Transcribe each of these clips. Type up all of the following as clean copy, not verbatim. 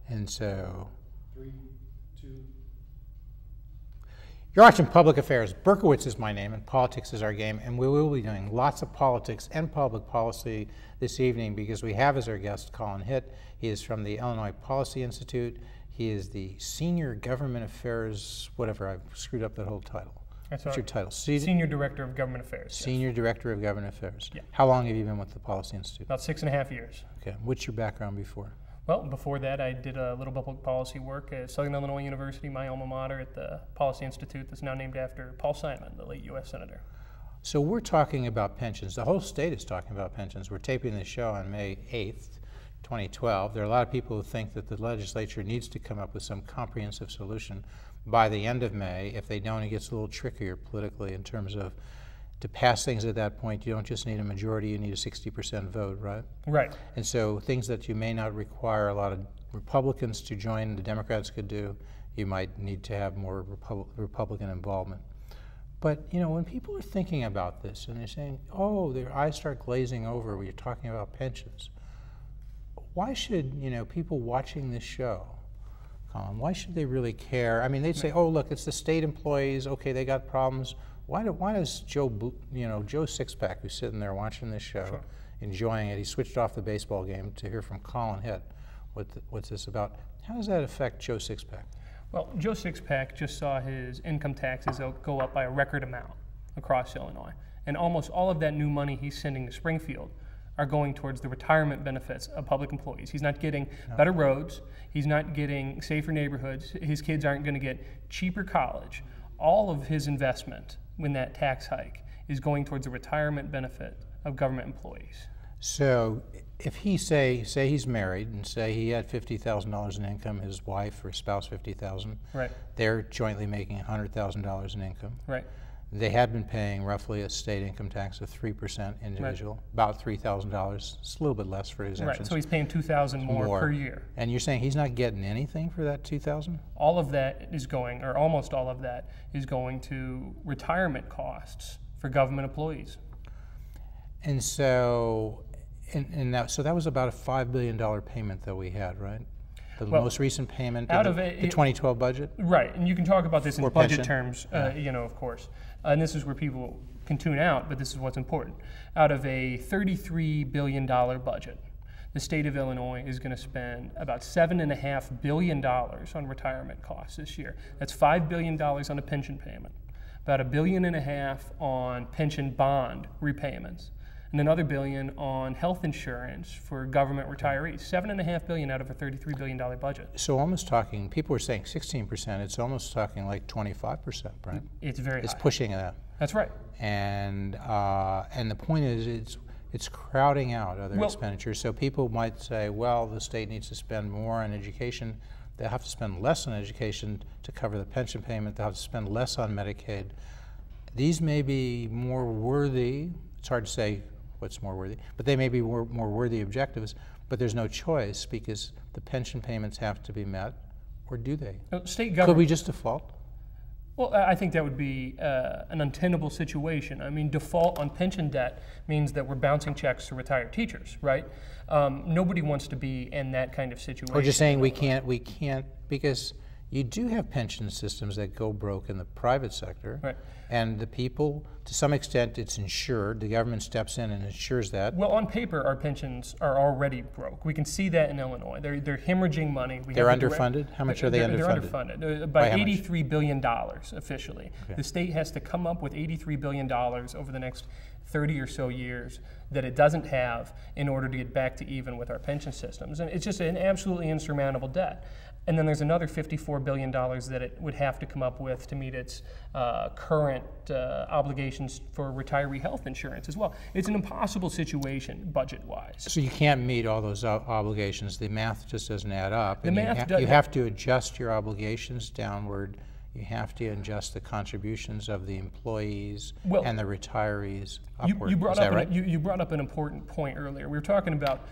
And so, 3, 2. You're watching Public Affairs. Berkowitz is my name, and politics is our game, and we will be doing lots of politics and public policy this evening because we have as our guest Collin Hitt. He is from the Illinois Policy Institute. He is the Senior Government Affairs, whatever, I've screwed up that whole title. That's What's right. your title? Senior Director of Government Affairs. Senior Director of Government Affairs. Yeah. How long have you been with the Policy Institute? About 6.5 years. Okay. What's your background before? Well, before that, I did a little public policy work at Southern Illinois University, my alma mater, at the Policy Institute that's now named after Paul Simon, the late U.S. Senator. So we're talking about pensions. The whole state is talking about pensions. We're taping this show on May 8th, 2012. There are a lot of people who think that the legislature needs to come up with some comprehensive solution by the end of May. If they don't, it gets a little trickier politically in terms of to pass things at that point. You don't just need a majority, you need a 60% vote, right? Right. And so things that you may not require a lot of Republicans to join, the Democrats could do, you might need to have more Republican involvement. But, you know, when people are thinking about this and they're saying, oh, their eyes start glazing over when you're talking about pensions, why should, you know, people watching this show, Collin, why should they really care? I mean, they'd say, oh, look, it's the state employees, okay, they got problems. Why does Joe Sixpack, who's sitting there watching this show, Sure, enjoying it, he switched off the baseball game to hear from Collin Hitt what's this about? How does that affect Joe Sixpack? Well, Joe Sixpack just saw his income taxes go up by a record amount across Illinois. And almost all of that new money he's sending to Springfield are going towards the retirement benefits of public employees. He's not getting better roads. He's not getting safer neighborhoods. His kids aren't going to get cheaper college. All of his investment when that tax hike is going towards the retirement benefit of government employees. So if he say he's married and say he had $50,000 in income, his wife or spouse $50,000, right, they're jointly making $100,000 in income. right. They had been paying roughly a state income tax of 3% individual, right, about $3,000. It's a little bit less for exemptions. Right, so he's paying $2,000 more per year. And you're saying he's not getting anything for that $2,000? All of that is going, or almost all of that, is going to retirement costs for government employees. And so, so that was about a $5 billion payment that we had, right? The most recent payment out of the 2012 budget? Right, and you can talk about this in budget terms, yeah, you know, of course. And this is where people can tune out, but this is what's important. Out of a $33 billion budget, the state of Illinois is going to spend about $7.5 billion on retirement costs this year. That's $5 billion on a pension payment, about $1.5 billion on pension bond repayments, and another $1 billion on health insurance for government retirees. $7.5 billion out of a $33 billion budget. So almost talking, people were saying 16%, it's almost talking like 25%, right? It's very high. It's pushing that. That's right. And the point is, it's crowding out other expenditures. So people might say, well, the state needs to spend more on education. They'll have to spend less on education to cover the pension payment. They'll have to spend less on Medicaid. These may be more worthy. It's hard to say what's more worthy, but they may be more worthy objectives, but there's no choice because the pension payments have to be met, or do they? State government. Could we just default? Well, I think that would be an untenable situation. I mean, default on pension debt means that we're bouncing checks to retired teachers, right? Nobody wants to be in that kind of situation. Or just saying we can't, because you do have pension systems that go broke in the private sector, right, and the people, to some extent, it's insured. The government steps in and insures that. Well, on paper, our pensions are already broke. We can see that in Illinois. They're hemorrhaging money. They're underfunded? How much are they underfunded? They're underfunded by $83 billion officially. Okay. The state has to come up with $83 billion over the next 30 or so years that it doesn't have in order to get back to even with our pension systems. And it's just an absolutely insurmountable debt. And then there's another $54 billion that it would have to come up with to meet its current obligations for retiree health insurance as well. It's an impossible situation budget-wise. So you can't meet all those obligations. The math just doesn't add up. The math you have to adjust your obligations downward. You have to adjust the contributions of the employees and the retirees upward. You brought Is that right? You brought up an important point earlier. We were talking about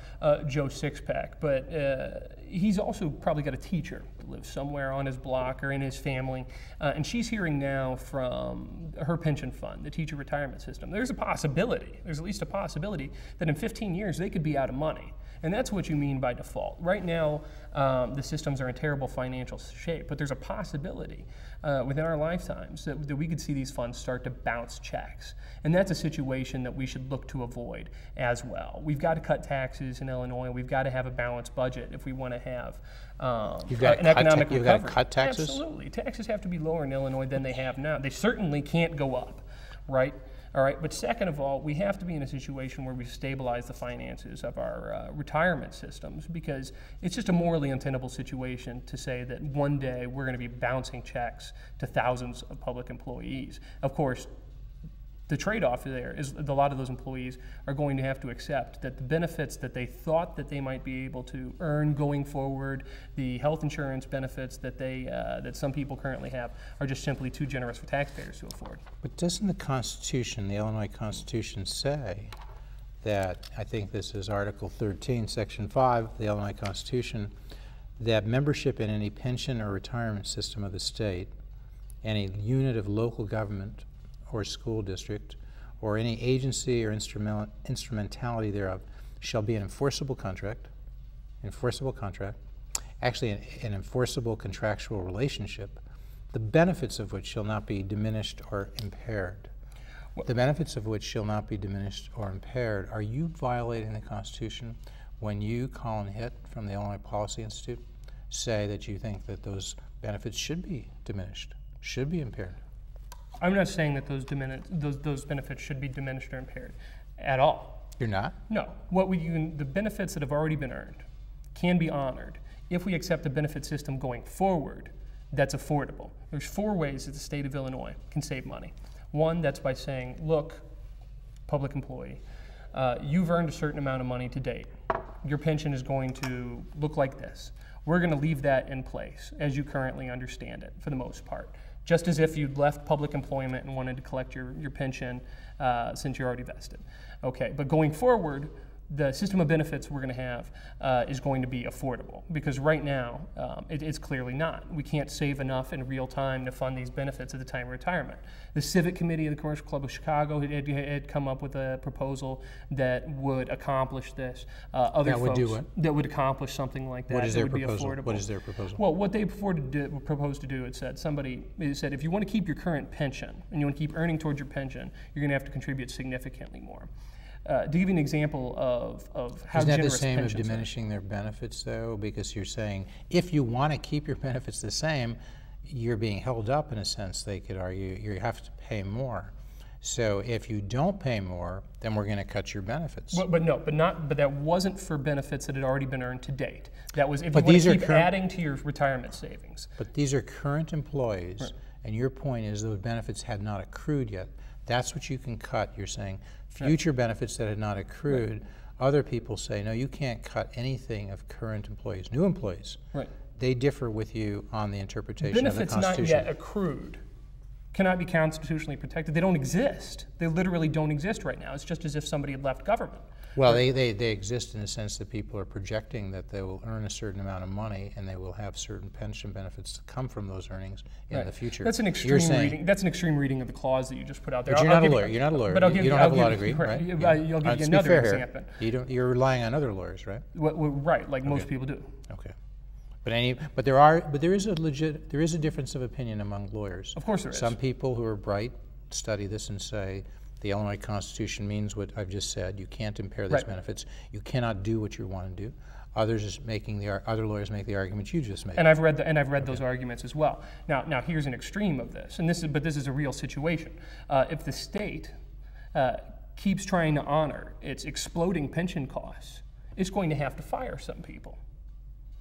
Joe Sixpack, but he's also probably got a teacher that lives somewhere on his block or in his family, and she's hearing now from her pension fund, the teacher retirement system. There's a possibility, there's at least a possibility, that in 15 years they could be out of money. And that's what you mean by default. Right now, the systems are in terrible financial shape, but there's a possibility within our lifetimes that we could see these funds start to bounce checks. And that's a situation that we should look to avoid as well. We've got to cut taxes in Illinois. We've got to have a balanced budget if we want to have an economic recovery. You've got to cut taxes? Absolutely. Taxes have to be lower in Illinois than they have now. They certainly can't go up, right? All right, but second of all, we have to be in a situation where we stabilize the finances of our retirement systems, because it's just a morally untenable situation to say that one day we're going to be bouncing checks to thousands of public employees. Of course, the trade-off there is that a lot of those employees are going to have to accept that the benefits that they thought that they might be able to earn going forward, the health insurance benefits that that some people currently have, are just simply too generous for taxpayers to afford. But doesn't the Constitution, the Illinois Constitution, say that, I think this is Article 13, Section 5 of the Illinois Constitution, that membership in any pension or retirement system of the state, any unit of local government or school district, or any agency or instrumentality thereof, shall be an enforceable contract, actually an enforceable contractual relationship, the benefits of which shall not be diminished or impaired. The benefits of which shall not be diminished or impaired. Are you violating the Constitution when you, Collin Hitt, from the Illinois Policy Institute, say that you think that those benefits should be diminished, should be impaired? I'm not saying that those benefits should be diminished or impaired at all. You're not? No. The benefits that have already been earned can be honored if we accept the benefit system going forward that's affordable. There's 4 ways that the state of Illinois can save money. One, that's by saying, look, public employee, you've earned a certain amount of money to date. Your pension is going to look like this. We're going to leave that in place as you currently understand it, for the most part. Just as if you'd left public employment and wanted to collect your pension since you're already vested. Okay, but going forward, the system of benefits we're going to have is going to be affordable, because right now it's clearly not. We can't save enough in real time to fund these benefits at the time of retirement. The Civic Committee of the Commercial Club of Chicago had come up with a proposal that would accomplish this. Other folks would do what? That would accomplish something like that. What is their would proposal? Be affordable. What is their proposal? Well, what they proposed to do, it said if you want to keep your current pension and you want to keep earning towards your pension, you're going to have to contribute significantly more. To give you an example of how Isn't that generous the same as pensions diminishing their benefits, though? Because you're saying if you want to keep your benefits the same, you're being held up in a sense. They could argue you have to pay more. So if you don't pay more, then we're going to cut your benefits. But that wasn't for benefits that had already been earned to date. That was if you want to keep adding to your retirement savings. But these are current employees, right. And your point is those benefits had not accrued yet. That's what you can cut. You're saying future benefits that had not accrued. Right. Other people say, no, you can't cut anything of current employees. New employees, right. They differ with you on the interpretation of the Constitution. Benefits not yet accrued cannot be constitutionally protected. They don't exist. They literally don't exist right now. It's just as if somebody had left government. Well, they exist in the sense that people are projecting that they will earn a certain amount of money and they will have certain pension benefits to come from those earnings in the future. That's an extreme reading. That's an extreme reading of the clause that you just put out there. But you're not a lawyer. You're not a lawyer. But you don't have a law degree, right? Yeah. I'll give you another example. You're relying on other lawyers, right? Right, like most people do. Okay. But there is a difference of opinion among lawyers. Of course there is. Some people who are bright study this and say the Illinois Constitution means what I've just said. You can't impair these benefits. You cannot do what you want to do. Other lawyers make the arguments you just made. And I've read those arguments as well. Now here's an extreme of this, and this is a real situation. If the state keeps trying to honor its exploding pension costs, it's going to have to fire some people.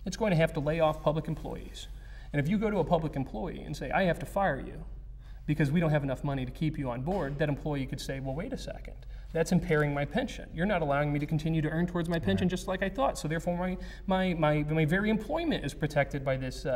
It's going to have to lay off public employees. And if you go to a public employee and say, I have to fire you because we don't have enough money to keep you on board, that employee could say, well, wait a second. That's impairing my pension. You're not allowing me to continue to earn towards my pension just like I thought. So therefore, my very employment is protected by this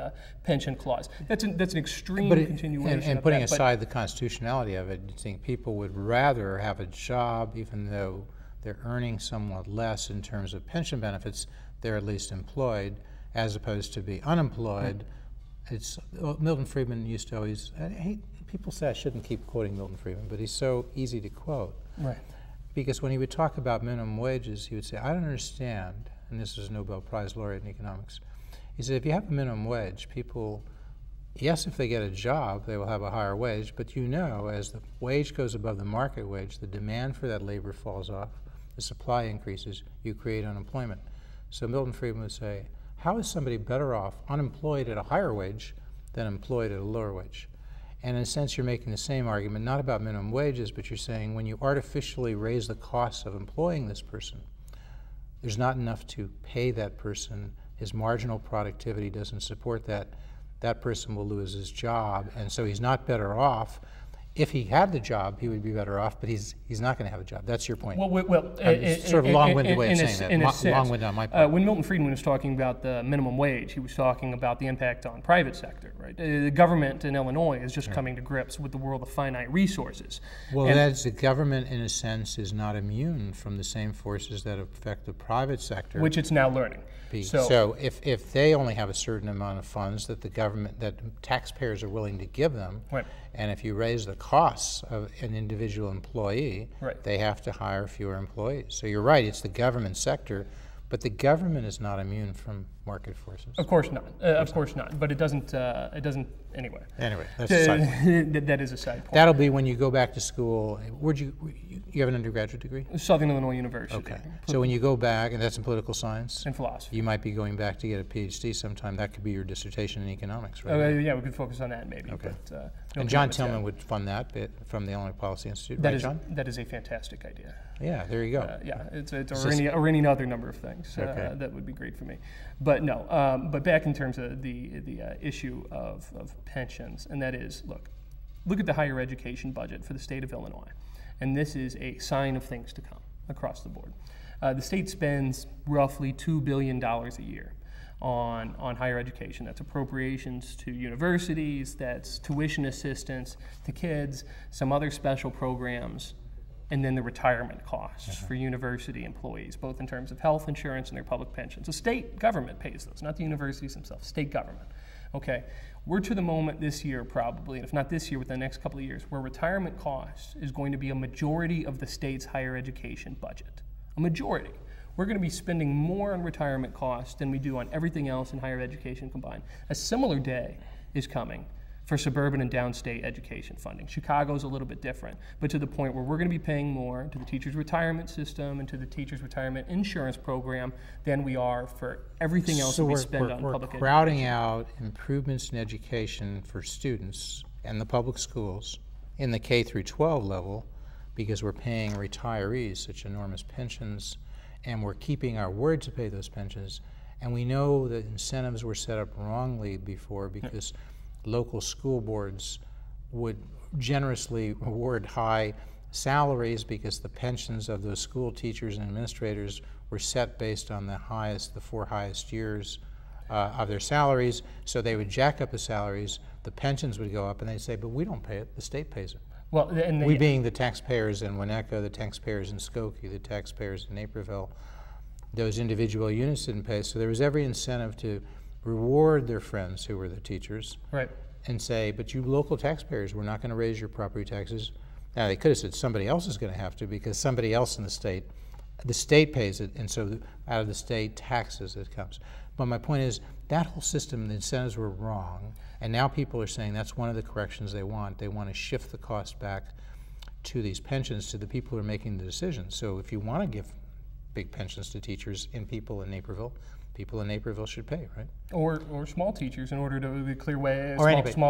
pension clause. That's an extreme continuation. And putting aside the constitutionality of it, I think people would rather have a job, even though they're earning somewhat less in terms of pension benefits. They're at least employed, as opposed to be unemployed. Milton Friedman used to always. People say I shouldn't keep quoting Milton Friedman, but he's so easy to quote. Right. Because when he would talk about minimum wages, he would say, I don't understand and this is a Nobel Prize laureate in economics. He said, if you have a minimum wage, people, yes, if they get a job, they will have a higher wage, but you know, as the wage goes above the market wage, the demand for that labor falls off, the supply increases, you create unemployment. So Milton Friedman would say, how is somebody better off unemployed at a higher wage than employed at a lower wage? And in a sense, you're making the same argument, not about minimum wages, but you're saying when you artificially raise the cost of employing this person, there's not enough to pay that person. His marginal productivity doesn't support that. That person will lose his job, and so he's not better off. If he had the job, he would be better off, but he's not going to have a job. That's your point. Sort of a long-winded way of saying that. Long-winded on my part. When Milton Friedman was talking about the minimum wage, he was talking about the impact on private sector. Right? The government in Illinois is just coming to grips with the world of finite resources. Well, that's the government, in a sense, is not immune from the same forces that affect the private sector, which it's now learning. So if they only have a certain amount of funds that the government, that taxpayers are willing to give them, right. And if you raise the costs of an individual employee, right. They have to hire fewer employees. So you're right, it's the government sector, but the government is not immune from market forces. Of course not. Of course not. But it doesn't. Anyway. Anyway, that's a side point. That is a side point. That'll be when you go back to school. Where'd you have an undergraduate degree? Southern Illinois University. Okay. So when you go back, and that's in political science? And philosophy. You might be going back to get a PhD sometime. That could be your dissertation in economics, right? Yeah, we could focus on that maybe. Okay. But, and John Tillman would fund that bit from the Illinois Policy Institute, right, John? That is a fantastic idea. Yeah, there you go. Yeah, or any other number of things. Okay. That would be great for me. But no, but back in terms of the issue of pensions, and that is, look at the higher education budget for the state of Illinois, and this is a sign of things to come across the board. The state spends roughly $2 billion a year on higher education. That's appropriations to universities, that's tuition assistance to kids, some other special programs, and then the retirement costs for university employees, both in terms of health insurance and their public pensions. The state government pays those, not the universities themselves, state government. Okay, we're to the moment this year probably, and if not this year, within the next couple of years, where retirement costs is going to be a majority of the state's higher education budget. A majority. We're going to be spending more on retirement costs than we do on everything else in higher education combined. A similar day is coming for suburban and downstate education funding. Chicago's a little bit different, but to the point where we're going to be paying more to the teachers' retirement system and to the teachers' retirement insurance program than we are for everything else that we spend on public education. We're crowding out improvements in education for students and the public schools in the K through 12 level because we're paying retirees such enormous pensions, and we're keeping our word to pay those pensions. And we know that incentives were set up wrongly before because local school boards would generously reward high salaries because the pensions of those school teachers and administrators were set based on the 4 highest years of their salaries. So they would jack up the salaries, the pensions would go up, and they'd say, but we don't pay it, the state pays it. Well, and we being the taxpayers in Winnetka, the taxpayers in Skokie, the taxpayers in Naperville, those individual units didn't pay. So there was every incentive to reward their friends who were the teachers, right, and say, but you local taxpayers, we're not going to raise your property taxes. Now, they could have said somebody else is going to have to because somebody else in the state pays it, and so out of the state taxes it comes. But my point is, that whole system, the incentives were wrong, and now people are saying that's one of the corrections they want. They want to shift the cost back to these pensions, to the people who are making the decisions. So if you want to give big pensions to teachers and people in Naperville should pay, right? Or small teachers in order to clear way.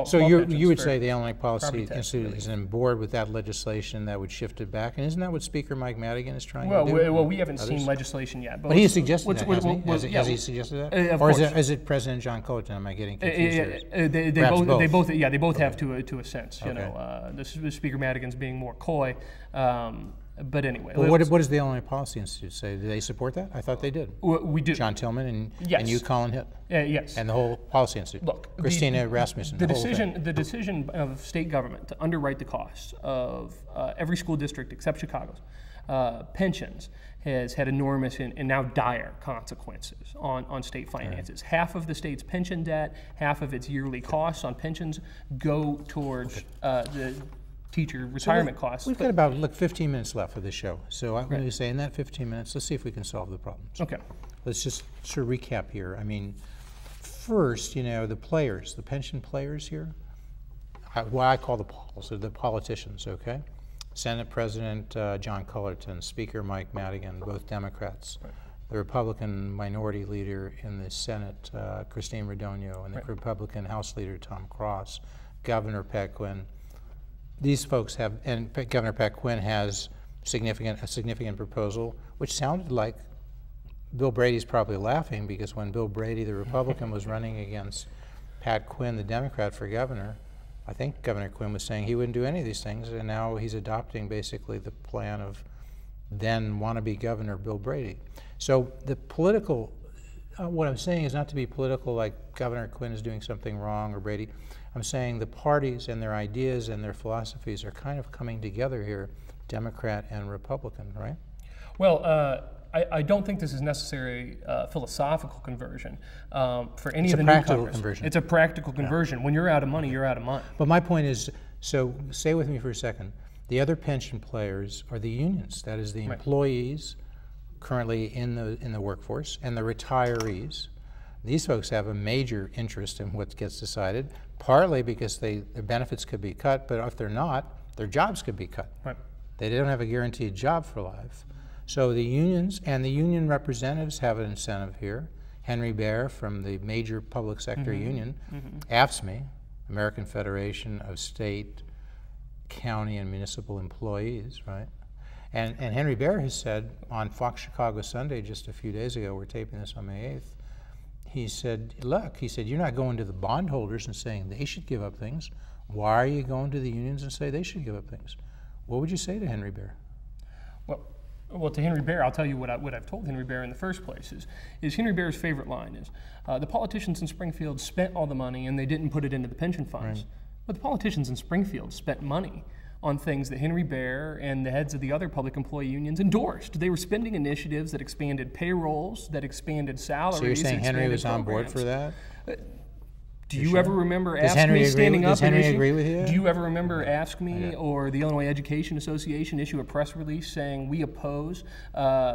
So you would say the Illinois Policy Institute is on board with that legislation that would shift it back, and isn't that what Speaker Mike Madigan is trying to do? Well, we haven't seen legislation yet. But he has suggested that, hasn't he? Has he suggested that? Or is it President John Colton? Am I getting confused? They both have to a sense. Okay. You know, the Speaker Madigan's being more coy. But anyway. Well, what does the Illinois Policy Institute say? Do they support that? I thought they did. We do. John Tillman and you, Collin Hitt. Yes. And the whole Policy Institute. Look, Christina Rasmussen. The decision of state government to underwrite the costs of every school district except Chicago's pensions has had enormous and now dire consequences on state finances. Right. Half of the state's pension debt, half of its yearly costs on pensions go towards the teacher retirement costs. We've got about 15 minutes left for this show. So I'm going to say in that 15 minutes, let's see if we can solve the problems. Okay. Let's just sort of recap here. I mean, first, the players, the pension players here, what I call the Pauls, are the politicians, okay? Senate President John Cullerton, Speaker Mike Madigan, both Democrats. Right. The Republican minority leader in the Senate, Christine Radogno, and the Republican House leader, Tom Cross, Governor Pat Quinn. These folks have, and Governor Pat Quinn has a significant proposal, which sounded like Bill Brady's probably laughing, because when Bill Brady, the Republican, was running against Pat Quinn, the Democrat, for governor, I think Governor Quinn was saying he wouldn't do any of these things, and now he's adopting basically the plan of then wannabe Governor Bill Brady. So the political, what I'm saying is not to be political like Governor Quinn is doing something wrong or Brady. I'm saying the parties and their ideas and their philosophies are kind of coming together here, Democrat and Republican, right? Well, I don't think this is necessarily a philosophical conversion for any of the newcomers. It's a practical conversion. It's a practical conversion. When you're out of money, you're out of money. But my point is, so stay with me for a second. The other pension players are the unions. That is the employees currently in the workforce and the retirees. These folks have a major interest in what gets decided, partly because their benefits could be cut, but if they're not, their jobs could be cut. Right. They don't have a guaranteed job for life. So the unions and the union representatives have an incentive here. Henry Bair from the major public sector union, AFSCME, American Federation of State, County, and Municipal Employees, right? And Henry Bair has said on Fox Chicago Sunday just a few days ago, we're taping this on May 8th, he said, look, you're not going to the bondholders and saying they should give up things. Why are you going to the unions and say they should give up things? What would you say to Henry Bair? Well, to Henry Bair, I'll tell you what I've told Henry Bair in the first place is Henry Bair's favorite line is, the politicians in Springfield spent all the money and they didn't put it into the pension funds. Right. But the politicians in Springfield spent money on things that Henry Bair and the heads of the other public employee unions endorsed. They were spending initiatives that expanded payrolls, that expanded salaries. So you're saying Henry was on board for that? Do you ever remember AFSCME standing up? Does Henry agree with you? Do you ever remember AFSCME or the Illinois Education Association issue a press release saying we oppose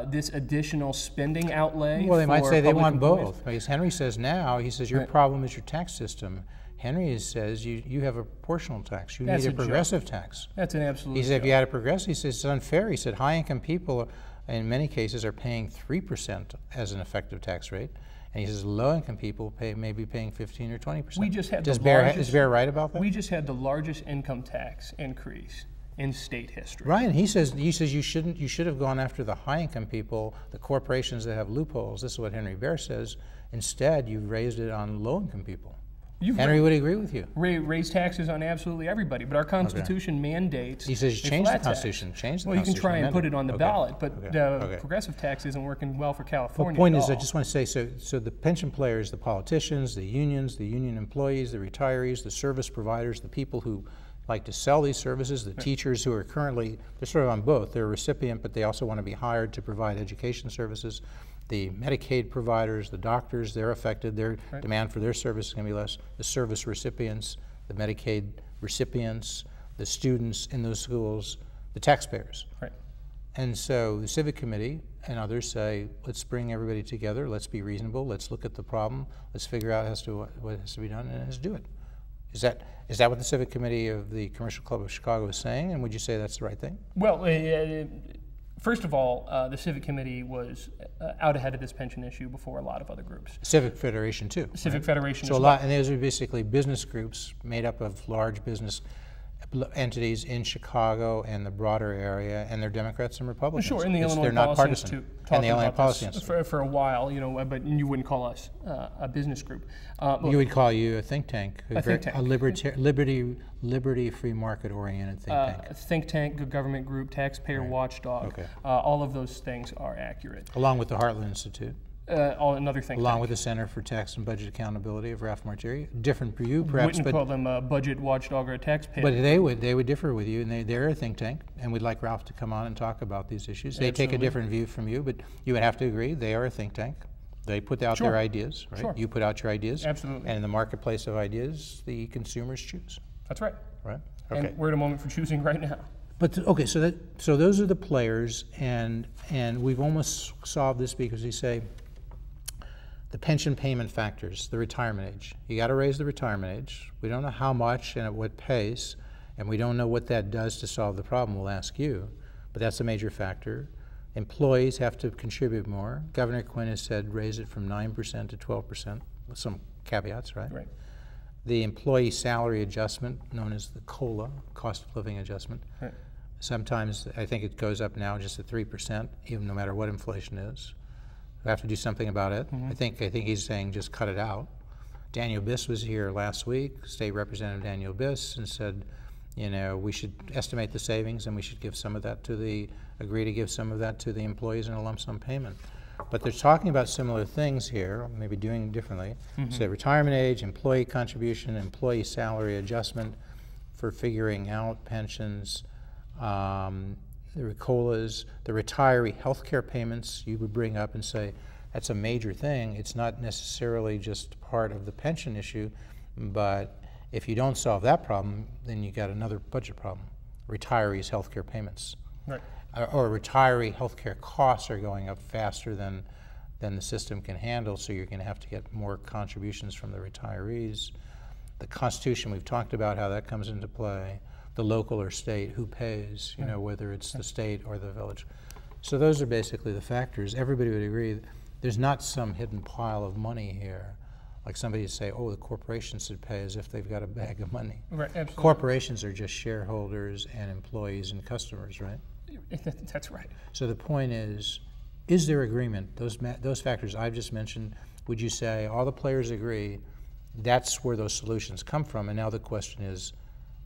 this additional spending outlay? Well, they might say they want both. Because Henry says now, he says your problem is your tax system. Henry says you have a proportional tax. You need a progressive tax. That's an absolute He said if you had a progressive, he says it's unfair. He said high-income people, in many cases, are paying 3% as an effective tax rate. And he says low-income people may be paying 15 or 20%. We just had is Bair right about that? We just had the largest income tax increase in state history. Right, and he says you should have gone after the high-income people, the corporations that have loopholes. This is what Henry Bair says. Instead, you've raised it on low-income people. Henry would agree with you. Raise taxes on absolutely everybody, but our Constitution mandates. He says change the Constitution. Change the Constitution. Well, you can try and put it on the ballot, but progressive tax isn't working well for California. The point is, I just want to say, so the pension players, the politicians, the unions, the union employees, the retirees, the service providers, the people who like to sell these services, the teachers who are currently, they're sort of on both. They're a recipient, but they also want to be hired to provide education services. The Medicaid providers, the doctors, they're affected. Their demand for their service is going to be less. The service recipients, the Medicaid recipients, the students in those schools, the taxpayers. Right. And so the Civic Committee and others say, let's bring everybody together, let's be reasonable, let's look at the problem, let's figure out what has to be done, and let's do it. Is that what the Civic Committee of the Commercial Club of Chicago is saying, and would you say that's the right thing? Well, first of all, the Civic Committee was out ahead of this pension issue before a lot of other groups. Civic Federation too. Civic Federation so as a well. lot, and those are basically business groups made up of large business entities in Chicago and the broader area, and they're Democrats and Republicans. Sure, and the Illinois they're not Policy partisan. Institute And the Illinois about Policy this Institute. for a while, but you wouldn't call us a business group. You would call you a think tank. A liberty, free market oriented think tank. A think tank, good government group, taxpayer watchdog. Okay. All of those things are accurate. Along with the Heartland Institute. Another think Along tank. with the Center for Tax and Budget Accountability of Ralph Martiri. Different for you, perhaps. Wouldn't call them a budget watchdog or a taxpayer. But they would differ with you, and they're a think tank, and we'd like Ralph to come on and talk about these issues. They take a different view from you, but you would have to agree they are a think tank. They put out their ideas, right? Sure. You put out your ideas. Absolutely. And in the marketplace of ideas, the consumers choose. That's right. Right? Okay. And we're at a moment for choosing right now. But okay, so those are the players, and we've almost solved this because we say the pension payment factors, the retirement age. You got to raise the retirement age. We don't know how much and at what pace, and we don't know what that does to solve the problem. We'll ask you, but that's a major factor. Employees have to contribute more. Governor Quinn has said raise it from 9% to 12%, with some caveats, right? Right. The employee salary adjustment, known as the COLA, cost of living adjustment. Right. Sometimes I think it goes up now just at 3%, even no matter what inflation is. We have to do something about it. Mm-hmm. I think he's saying just cut it out. Daniel Biss was here last week, State Representative Daniel Biss, and said, you know, we should estimate the savings and we should give some of that to agree to give some of that to the employees in a lump sum payment. But they're talking about similar things here, maybe doing differently. Mm-hmm. So retirement age, employee contribution, employee salary adjustment for figuring out pensions, the COLAs, the retiree health care payments you would bring up and say, that's a major thing. It's not necessarily just part of the pension issue, but if you don't solve that problem, then you got another budget problem. Retirees' health care payments. Right. Or retiree health care costs are going up faster than the system can handle, so you're going to have to get more contributions from the retirees. The Constitution, we've talked about how that comes into play. The local or state, who pays, you know, whether it's the state or the village. So those are basically the factors. Everybody would agree there's not some hidden pile of money here. Like somebody would say, oh, the corporations should pay as if they've got a bag of money. Right, absolutely. Corporations are just shareholders and employees and customers, right? That's right. So the point is there agreement? Those factors I've just mentioned, would you say all the players agree that's where those solutions come from? And now the question is,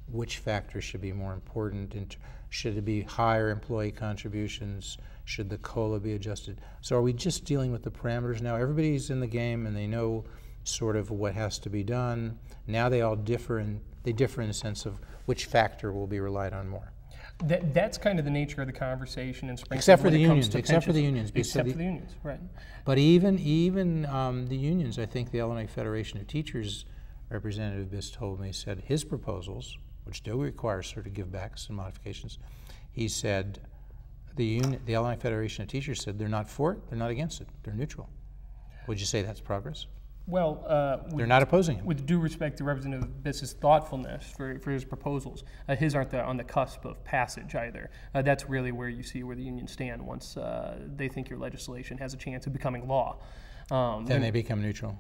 which factors should be more important? Should it be higher employee contributions? Should the COLA be adjusted? So are we just dealing with the parameters now? Everybody's in the game and they know sort of what has to be done. Now they all differ, and they differ in the sense of which factor will be relied on more. That's kind of the nature of the conversation in Springfield. Except for the unions. Except for the unions. Except for the unions, right. But even the unions, I think the Illinois Federation of Teachers Representative Biss told me, said his proposals, which do require sort of givebacks and modifications, he said the Illinois Federation of Teachers said they're not for it, they're not against it, they're neutral. Would you say that's progress? Well, they're not opposing it. With due respect to Representative Biss's thoughtfulness for his proposals, his aren't on the cusp of passage either. That's really where you see where the unions stand once they think your legislation has a chance of becoming law. Then they become neutral.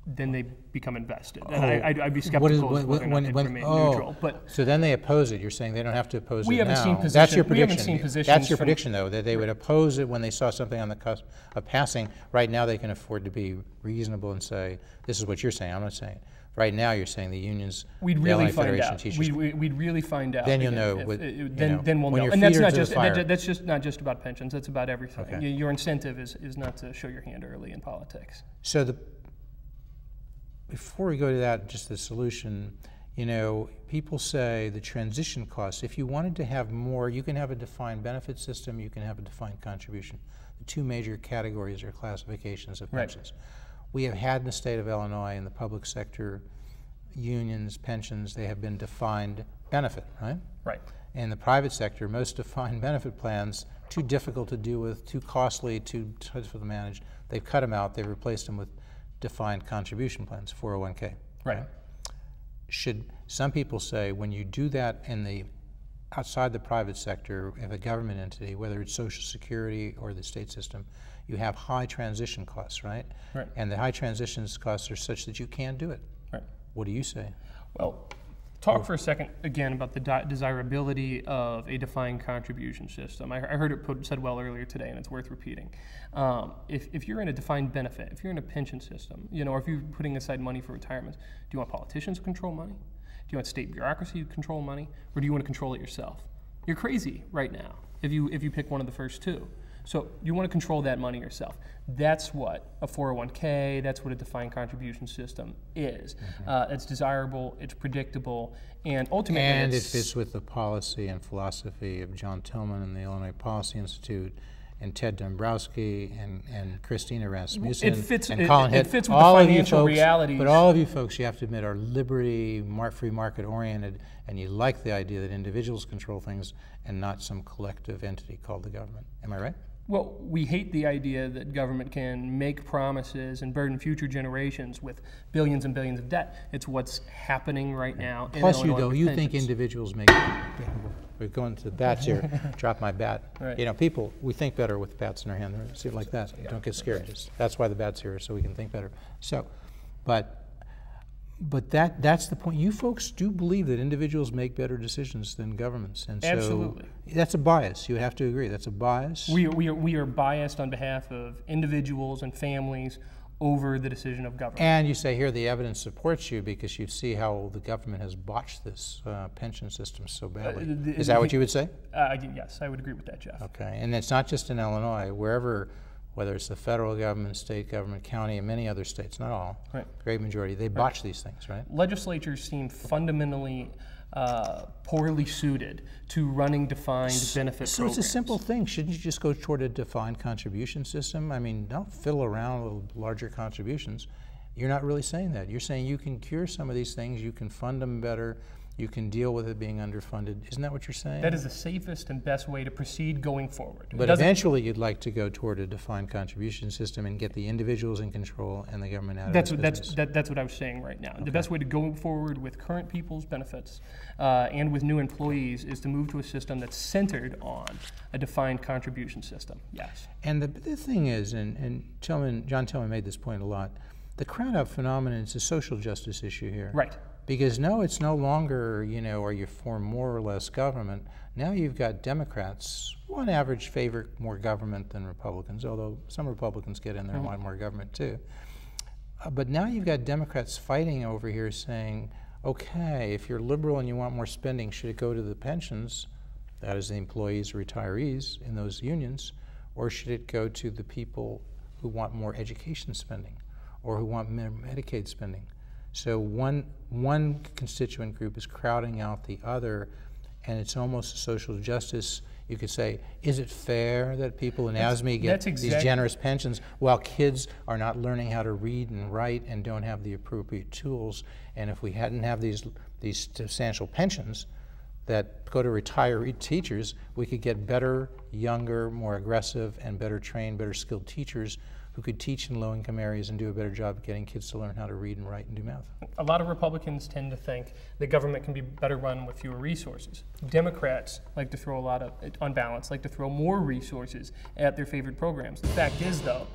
Then they become invested. Oh, and I'd be skeptical of whether or not they'd remain neutral. But so then they oppose it. You're saying they don't have to oppose it now. We haven't seen positions. That's your prediction. We haven't seen positions. That's your prediction, though, that they would oppose it when they saw something on the cusp of passing. Right now, they can afford to be reasonable and say, "This is what you're saying." I'm not saying it. Right now, you're saying the unions. We'd really find out. We'd really find out. Then you'll know. Then we'll know. And that's not just not just about pensions. That's about everything. Okay. Your incentive is not to show your hand early in politics. So before we go to that, just the solution, you know, people say the transition costs, if you wanted to have more, you can have a defined benefit system, you can have a defined contribution. The two major categories or classifications of pensions. Right. We have had in the state of Illinois in the public sector, unions, pensions, they have been defined benefit, right? Right. In the private sector, most defined benefit plans, too difficult to deal with, too costly, too difficult to manage. They've cut them out, they've replaced them with defined contribution plans, 401k. Right. Should some people say when you do that in outside the private sector of a government entity, whether it's Social Security or the state system, you have high transition costs, right? Right. And the high transition costs are such that you can't do it. Right. What do you say? Well, talk for a second again about the desirability of a defined contribution system. I heard it said well earlier today, and it's worth repeating. If you're in a defined benefit, if you're in a pension system, you know, or if you're putting aside money for retirement, do you want politicians to control money? Do you want state bureaucracy to control money, or do you want to control it yourself? You're crazy right now if you pick one of the first two. So you want to control that money yourself. That's what a 401k, that's what a defined contribution system is. Mm-hmm. It's desirable, it's predictable, and ultimately and it fits with the policy and philosophy of John Tillman and the Illinois Policy Institute and Ted Dombrowski and Christina Rasmussen It fits, and Collin Hitt. It fits with all the financial realities. But all of you folks, you have to admit, are free market oriented, and you like the idea that individuals control things and not some collective entity called the government. Am I right? Well, we hate the idea that government can make promises and burden future generations with billions and billions of debt. It's what's happening right now. Plus, you think individuals make. We're going to the bats here. Drop my bat. Right. You know, people, we think better with bats in our hand. See it like that. Yeah. Don't get scared. That's why the bat's here, so we can think better. So, but that's the point. You folks do believe that individuals make better decisions than governments, and so absolutely, that's a bias. You have to agree. That's a bias. We are biased on behalf of individuals and families over the decision of government. And you say here the evidence supports you because you see how the government has botched this pension system so badly. Is that what you would say? Yes, I would agree with that, Jeff. Okay, and it's not just in Illinois. Wherever, whether it's the federal government, state government, county, and many other states, not all, right, great majority, they botch these things, right? Legislatures seem fundamentally poorly suited to running defined benefit so programs. It's a simple thing. Shouldn't you just go toward a defined contribution system? I mean, don't fiddle around with larger contributions. You're not really saying that. You're saying you can cure some of these things, you can fund them better, you can deal with it being underfunded. Isn't that what you're saying? That is the safest and best way to proceed going forward. But eventually you'd like to go toward a defined contribution system and get the individuals in control and the government out of business. That's what I was saying right now. Okay. The best way to go forward with current people's benefits and with new employees is to move to a system that's centered on a defined contribution system, yes. And the thing is, and John Tillman made this point a lot, the crowd-out phenomenon is a social justice issue here. Right. Because no, it's no longer, you know, are you for more or less government? Now you've got Democrats, on average, favor more government than Republicans, although some Republicans get in there and want more government too. But now you've got Democrats fighting over here saying, okay, if you're liberal and you want more spending, should it go to the pensions, that is the employees or retirees in those unions, or should it go to the people who want more education spending or who want Medicaid spending? So one constituent group is crowding out the other, and it's almost a social justice. You could say, is it fair that people in ASME get these generous pensions while kids are not learning how to read and write and don't have the appropriate tools? And if we hadn't have these substantial pensions that go to retiree teachers, we could get better, younger, more aggressive, and better trained, better skilled teachers who could teach in low-income areas and do a better job of getting kids to learn how to read and write and do math. A lot of Republicans tend to think that government can be better run with fewer resources. Democrats like to throw on balance, like to throw more resources at their favorite programs. The fact is, though,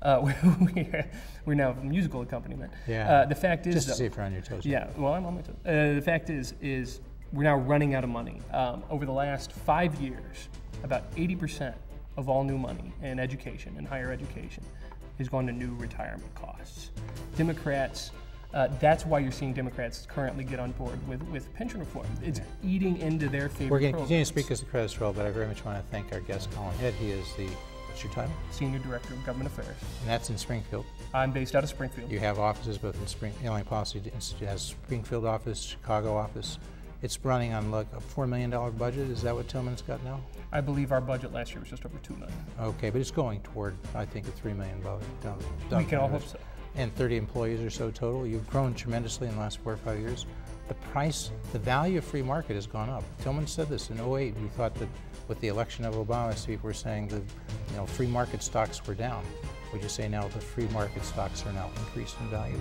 we're now a musical accompaniment. Yeah. The fact is, just to see if you're on your toes. Yeah. Well, I'm on my toes. The fact is we're now running out of money. Over the last 5 years, about 80% of all new money in education and higher education has gone to new retirement costs. Democrats, that's why you're seeing Democrats currently get on board with pension reform. It's eating into their favorite We're going to programs. continue to speak as the credits roll, but I very much want to thank our guest, Collin Hitt. He is the, what's your title? Senior Director of Government Affairs. And that's in Springfield. I'm based out of Springfield. You have offices both in Illinois Policy Institute has Springfield office, Chicago office. It's running on a $4 million budget. Is that what Tillman's got now? I believe our budget last year was just over $2 million. Okay, but it's going toward, I think, a $3 million budget. We can all hope so. And 30 employees or so total. You've grown tremendously in the last 4 or 5 years. The value of free market has gone up. Tillman said this in 2008. We thought that with the election of Obama, people were saying that free market stocks were down. Would you say now the free market stocks are now increased in value?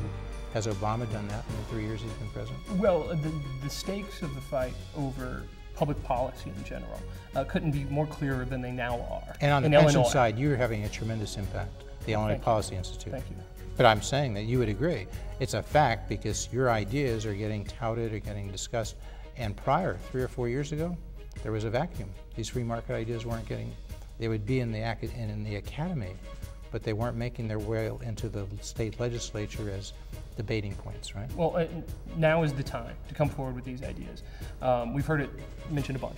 Has Obama done that in the 3 years he's been president? Well, the stakes of the fight over public policy in general couldn't be more clearer than they now are. And on the pension side, you're having a tremendous impact, the Illinois Policy Institute. Thank you. But I'm saying that you would agree. It's a fact because your ideas are getting touted or getting discussed. And prior, 3 or 4 years ago, there was a vacuum. These free market ideas weren't they would be in the academy, but they weren't making their way into the state legislature as debating points, right? Well, now is the time to come forward with these ideas. We've heard it mentioned a bunch.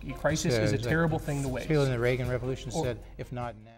A crisis is a terrible thing to waste. Feeling the Reagan Revolution said, if not now.